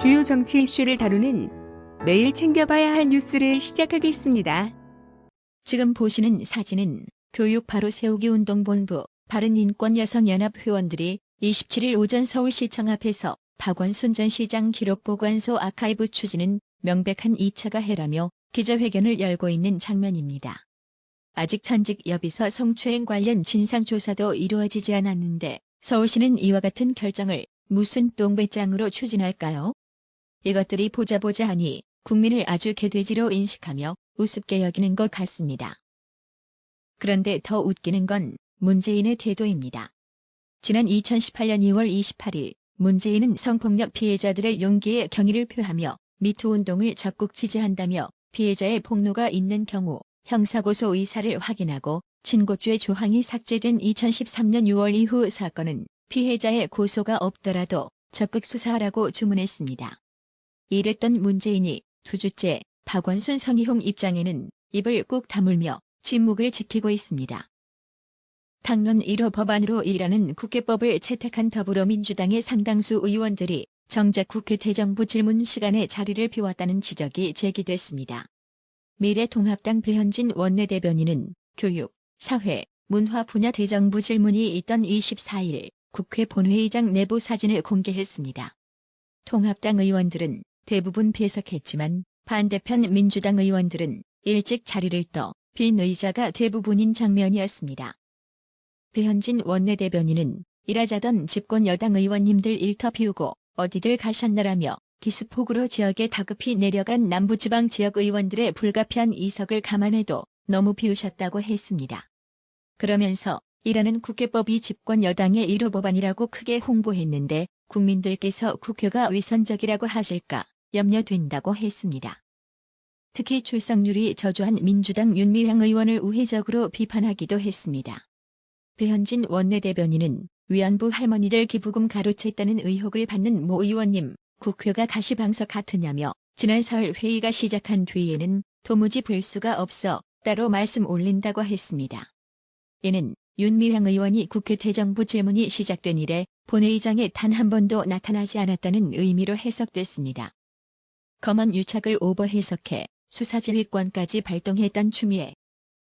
주요 정치 이슈를 다루는 매일 챙겨봐야 할 뉴스를 시작하겠습니다. 지금 보시는 사진은 교육 바로 세우기 운동본부 바른인권여성연합 회원들이 27일 오전 서울시청 앞에서 박원순 전 시장 기록보관소 아카이브 추진은 명백한 2차 가해라며 기자회견을 열고 있는 장면입니다. 아직 전직 여비서 성추행 관련 진상조사도 이루어지지 않았는데 서울시는 이와 같은 결정을 무슨 똥배짱으로 추진할까요? 이것들이 보자 하니 국민을 아주 개돼지로 인식하며 우습게 여기는 것 같습니다. 그런데 더 웃기는 건 문재인의 태도입니다. 지난 2018년 2월 28일 문재인은 성폭력 피해자들의 용기에 경의를 표하며 미투 운동을 적극 지지한다며 피해자의 폭로가 있는 경우 형사고소 의사를 확인하고 친고죄 조항이 삭제된 2013년 6월 이후 사건은 피해자의 고소가 없더라도 적극 수사하라고 주문했습니다. 이랬던 문재인이 두 주째 박원순 성희롱 입장에는 입을 꾹 다물며 침묵을 지키고 있습니다. 당론 1호 법안으로 일하는 국회법을 채택한 더불어민주당의 상당수 의원들이 정작 국회 대정부 질문 시간에 자리를 비웠다는 지적이 제기됐습니다. 미래통합당 배현진 원내대변인은 교육, 사회, 문화 분야 대정부 질문이 있던 24일 국회 본회의장 내부 사진을 공개했습니다. 통합당 의원들은 대부분 배석했지만 반대편 민주당 의원들은 일찍 자리를 떠 빈 의자가 대부분인 장면이었습니다. 배현진 원내대변인은 일하자던 집권 여당 의원님들 일터비우고 어디들 가셨나라며 기습폭우로 지역에 다급히 내려간 남부지방 지역 의원들의 불가피한 이석을 감안해도 너무 비우셨다고 했습니다. 그러면서 일하는 국회법이 집권 여당의 1호 법안이라고 크게 홍보했는데 국민들께서 국회가 위선적이라고 하실까 염려된다고 했습니다. 특히 출석률이 저조한 민주당 윤미향 의원을 우회적으로 비판하기도 했습니다. 배현진 원내대변인은 위안부 할머니들 기부금 가로챘다는 의혹을 받는 모 의원님, 국회가 가시방석 같으냐며 지난 사흘 회의가 시작한 뒤에는 도무지 볼 수가 없어 따로 말씀 올린다고 했습니다. 이는 윤미향 의원이 국회 대정부 질문이 시작된 이래 본회의장에 단 한 번도 나타나지 않았다는 의미로 해석됐습니다. 검언 유착을 오버 해석해 수사지휘권까지 발동했던 추미애.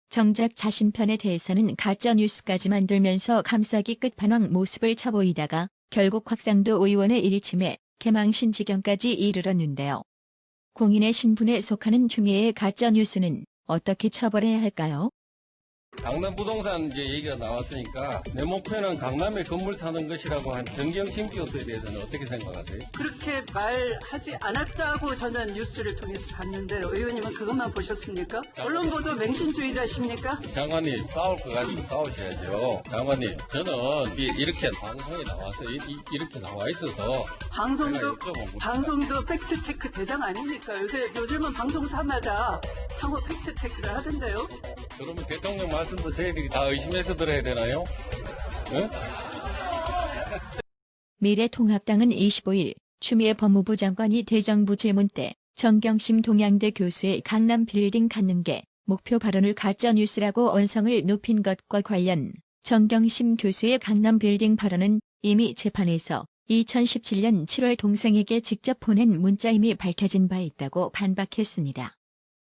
정작 자신 편에 대해서는 가짜뉴스까지 만들면서 감싸기 끝판왕 모습을 쳐보이다가 결국 곽상도 의원의 일침에 개망신 지경까지 이르렀는데요. 공인의 신분에 속하는 추미애의 가짜뉴스는 어떻게 처벌해야 할까요? 강남 부동산 이제 얘기가 나왔으니까 내 목표는 강남에 건물 사는 것이라고 한 정경심 교수에 대해서는 어떻게 생각하세요? 그렇게 말하지 않았다고 저는 뉴스를 통해서 봤는데 의원님은 그것만 보셨습니까? 언론 보도 맹신주의자십니까? 장관님 싸울 거 가지고 싸우셔야죠. 장관님 저는 이렇게 방송에 나와서 이렇게 나와 있어서 방송도 팩트 체크 대상 아닙니까? 요즘은 방송사마다 상호 팩트 체크를 하던데요. 그러면 대통령 말씀도 저희들이 다 의심해서 들어야 되나요? 응? 미래통합당은 25일 추미애 법무부 장관이 대정부 질문 때 정경심 동양대 교수의 강남 빌딩 갖는 게 목표 발언을 가짜뉴스라고 언성을 높인 것과 관련 정경심 교수의 강남 빌딩 발언은 이미 재판에서 2017년 7월 동생에게 직접 보낸 문자임이 밝혀진 바 있다고 반박했습니다.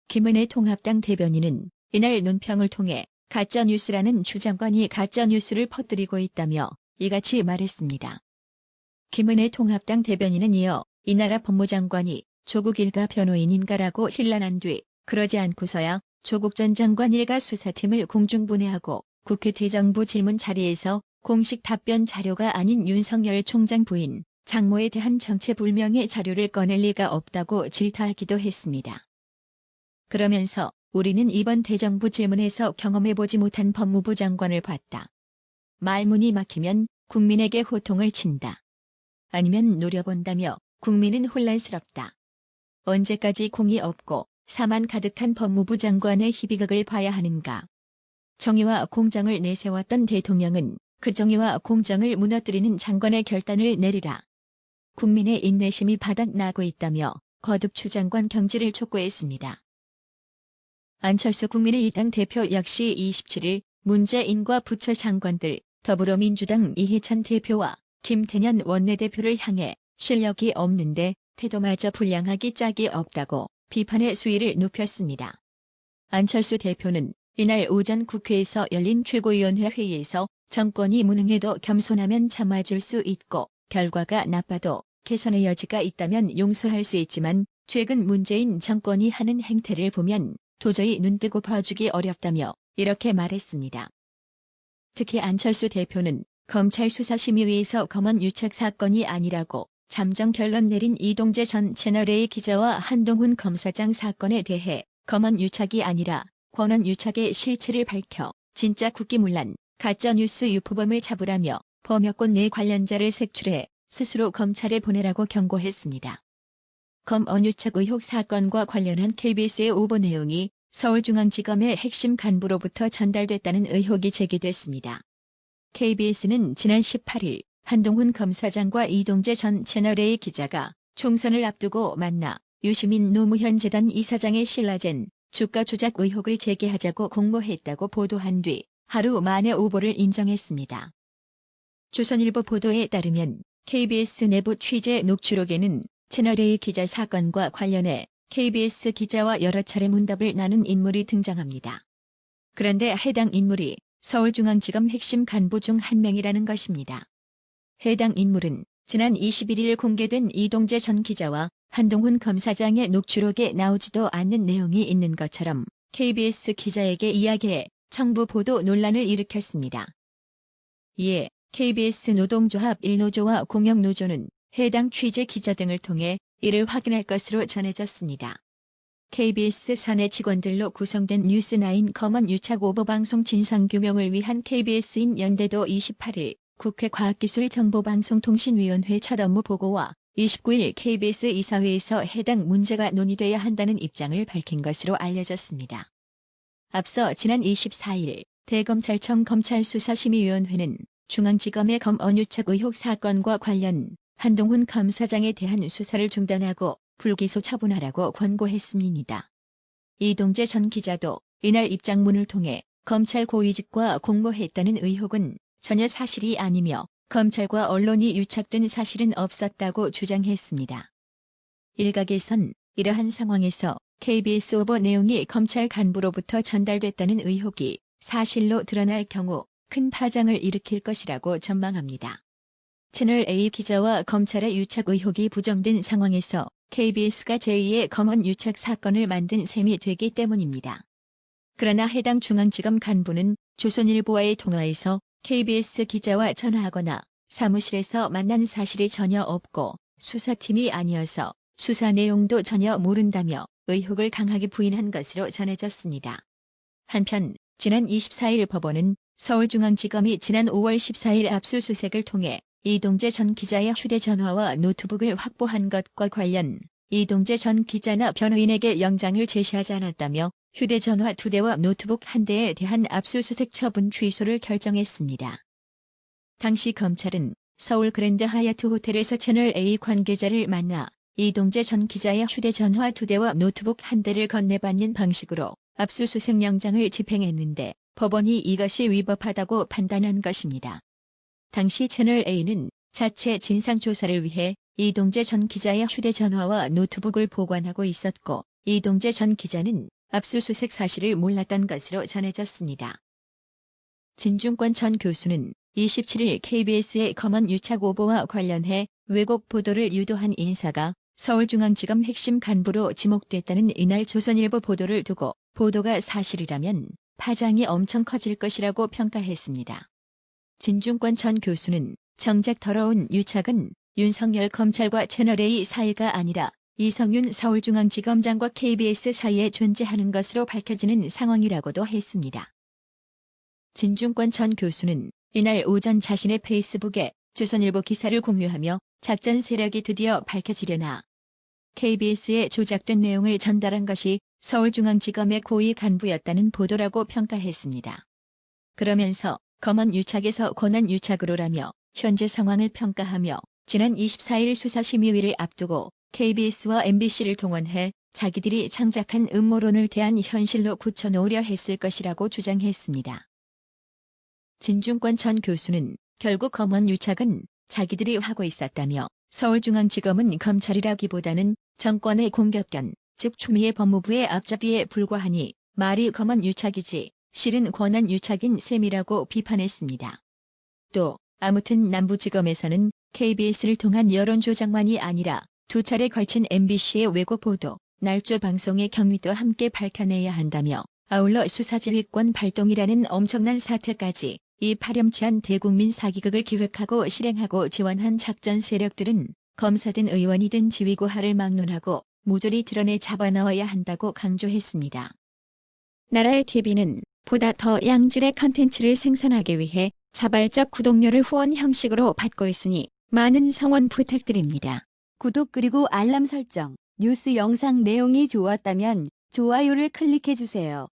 김은혜 통합당 대변인은 이날 논평을 통해 가짜뉴스라는 주 장관이 가짜뉴스를 퍼뜨리고 있다며 이같이 말했습니다. 김은혜 통합당 대변인은 이어 이 나라 법무장관이 조국 일가 변호인인가라고 hir난한 뒤 그러지 않고서야 조국 전 장관 일가 수사팀을 공중분해하고 국회 대정부 질문 자리에서 공식 답변 자료가 아닌 윤석열 총장 부인 장모에 대한 정체불명의 자료를 꺼낼 리가 없다고 질타하기도 했습니다. 그러면서 우리는 이번 대정부 질문에서 경험해보지 못한 법무부 장관을 봤다. 말문이 막히면 국민에게 호통을 친다. 아니면 노려본다며 국민은 혼란스럽다. 언제까지 공이 없고 사만 가득한 법무부 장관의 희비극을 봐야 하는가. 정의와 공정을 내세웠던 대통령은 그 정의와 공정을 무너뜨리는 장관의 결단을 내리라. 국민의 인내심이 바닥나고 있다며 거듭 추 장관 경질을 촉구했습니다. 안철수 국민의당 대표 역시 27일 문재인과 부처 장관들, 더불어민주당 이해찬 대표와 김태년 원내대표를 향해 실력이 없는데 태도마저 불량하기 짝이 없다고 비판의 수위를 높였습니다. 안철수 대표는 이날 오전 국회에서 열린 최고위원회 회의에서 정권이 무능해도 겸손하면 참아줄 수 있고 결과가 나빠도 개선의 여지가 있다면 용서할 수 있지만 최근 문재인 정권이 하는 행태를 보면 도저히 눈뜨고 봐주기 어렵다며 이렇게 말했습니다. 특히 안철수 대표는 검찰 수사심의위에서 검언 유착 사건이 아니라고 잠정 결론 내린 이동재 전 채널A 기자와 한동훈 검사장 사건에 대해 검언 유착이 아니라 권언 유착의 실체를 밝혀 진짜 국기문란, 가짜뉴스 유포범을 잡으라며 범여권 내 관련자를 색출해 스스로 검찰에 보내라고 경고했습니다. 검언 유착 의혹 사건과 관련한 KBS의 오보 내용이 서울중앙지검의 핵심 간부로부터 전달됐다는 의혹이 제기됐습니다. KBS는 지난 18일 한동훈 검사장과 이동재 전 채널A 기자가 총선을 앞두고 만나 유시민 노무현 재단 이사장의 신라젠 주가 조작 의혹을 제기하자고 공모했다고 보도한 뒤 하루 만에 오보를 인정했습니다. 조선일보 보도에 따르면 KBS 내부 취재 녹취록에는 채널A 기자 사건과 관련해 KBS 기자와 여러 차례 문답을 나눈 인물이 등장합니다. 그런데 해당 인물이 서울중앙지검 핵심 간부 중 한 명이라는 것입니다. 해당 인물은 지난 21일 공개된 이동재 전 기자와 한동훈 검사장의 녹취록에 나오지도 않는 내용이 있는 것처럼 KBS 기자에게 이야기해 청부 보도 논란을 일으켰습니다. 이에 KBS 노동조합 1노조와 공영노조는 해당 취재 기자 등을 통해 이를 확인할 것으로 전해졌습니다. KBS 사내 직원들로 구성된 뉴스9 검언 유착 오보 방송 진상규명을 위한 KBS인 연대도 28일 국회 과학기술정보방송통신위원회 첫 업무 보고와 29일 KBS 이사회에서 해당 문제가 논의돼야 한다는 입장을 밝힌 것으로 알려졌습니다. 앞서 지난 24일 대검찰청 검찰수사심의위원회는 중앙지검의 검언 유착 의혹 사건과 관련 한동훈 검사장에 대한 수사를 중단하고 불기소 처분하라고 권고했습니다. 이동재 전 기자도 이날 입장문을 통해 검찰 고위직과 공모했다는 의혹은 전혀 사실이 아니며 검찰과 언론이 유착된 사실은 없었다고 주장했습니다. 일각에선 이러한 상황에서 KBS 오보 내용이 검찰 간부로부터 전달됐다는 의혹이 사실로 드러날 경우 큰 파장을 일으킬 것이라고 전망합니다. 채널A 기자와 검찰의 유착 의혹이 부정된 상황에서 KBS가 제2의 검언 유착 사건을 만든 셈이 되기 때문입니다. 그러나 해당 중앙지검 간부는 조선일보와의 통화에서 KBS 기자와 전화하거나 사무실에서 만난 사실이 전혀 없고 수사팀이 아니어서 수사 내용도 전혀 모른다며 의혹을 강하게 부인한 것으로 전해졌습니다. 한편 지난 24일 법원은 서울중앙지검이 지난 5월 14일 압수수색을 통해 이동재 전 기자의 휴대전화와 노트북을 확보한 것과 관련 이동재 전 기자나 변호인에게 영장을 제시하지 않았다며 휴대전화 2대와 노트북 1대에 대한 압수수색 처분 취소를 결정했습니다. 당시 검찰은 서울 그랜드 하얏트 호텔에서 채널A 관계자를 만나 이동재 전 기자의 휴대전화 2대와 노트북 1대를 건네받는 방식으로 압수수색 영장을 집행했는데 법원이 이것이 위법하다고 판단한 것입니다. 당시 채널A는 자체 진상조사를 위해 이동재 전 기자의 휴대전화와 노트북을 보관하고 있었고 이동재 전 기자는 압수수색 사실을 몰랐던 것으로 전해졌습니다. 진중권 전 교수는 27일 KBS의 검언 유착 오보와 관련해 왜곡 보도를 유도한 인사가 서울중앙지검 핵심 간부로 지목됐다는 이날 조선일보 보도를 두고 보도가 사실이라면 파장이 엄청 커질 것이라고 평가했습니다. 진중권 전 교수는 정작 더러운 유착은 윤석열 검찰과 채널A 사이가 아니라 이성윤 서울중앙지검장과 KBS 사이에 존재하는 것으로 밝혀지는 상황이라고도 했습니다. 진중권 전 교수는 이날 오전 자신의 페이스북에 조선일보 기사를 공유하며 작전 세력이 드디어 밝혀지려나 KBS에 조작된 내용을 전달한 것이 서울중앙지검의 고위 간부였다는 보도라고 평가했습니다. 그러면서 검언 유착에서 권한 유착으로라며 현재 상황을 평가하며 지난 24일 수사심의위를 앞두고 KBS와 MBC를 동원해 자기들이 창작한 음모론을 대한 현실로 굳혀놓으려 했을 것이라고 주장했습니다. 진중권 전 교수는 결국 검언 유착은 자기들이 하고 있었다며 서울중앙지검은 검찰이라기보다는 정권의 공격견, 즉 추미애 법무부의 앞잡이에 불과하니 말이 검언 유착이지 실은 권한 유착인 셈이라고 비판했습니다. 또 아무튼 남부지검에서는 KBS를 통한 여론조작만이 아니라 두 차례 걸친 MBC의 왜곡 보도, 날조 방송의 경위도 함께 밝혀내야 한다며 아울러 수사지휘권 발동이라는 엄청난 사태까지 이 파렴치한 대국민 사기극을 기획하고 실행하고 지원한 작전 세력들은 검사든 의원이든 지위고하를 막론하고 모조리 드러내 잡아넣어야 한다고 강조했습니다. 나라의 TV는 보다 더 양질의 컨텐츠를 생산하기 위해 자발적 구독료를 후원 형식으로 받고 있으니 많은 성원 부탁드립니다. 구독 그리고 알람 설정, 뉴스 영상 내용이 좋았다면 좋아요를 클릭해주세요.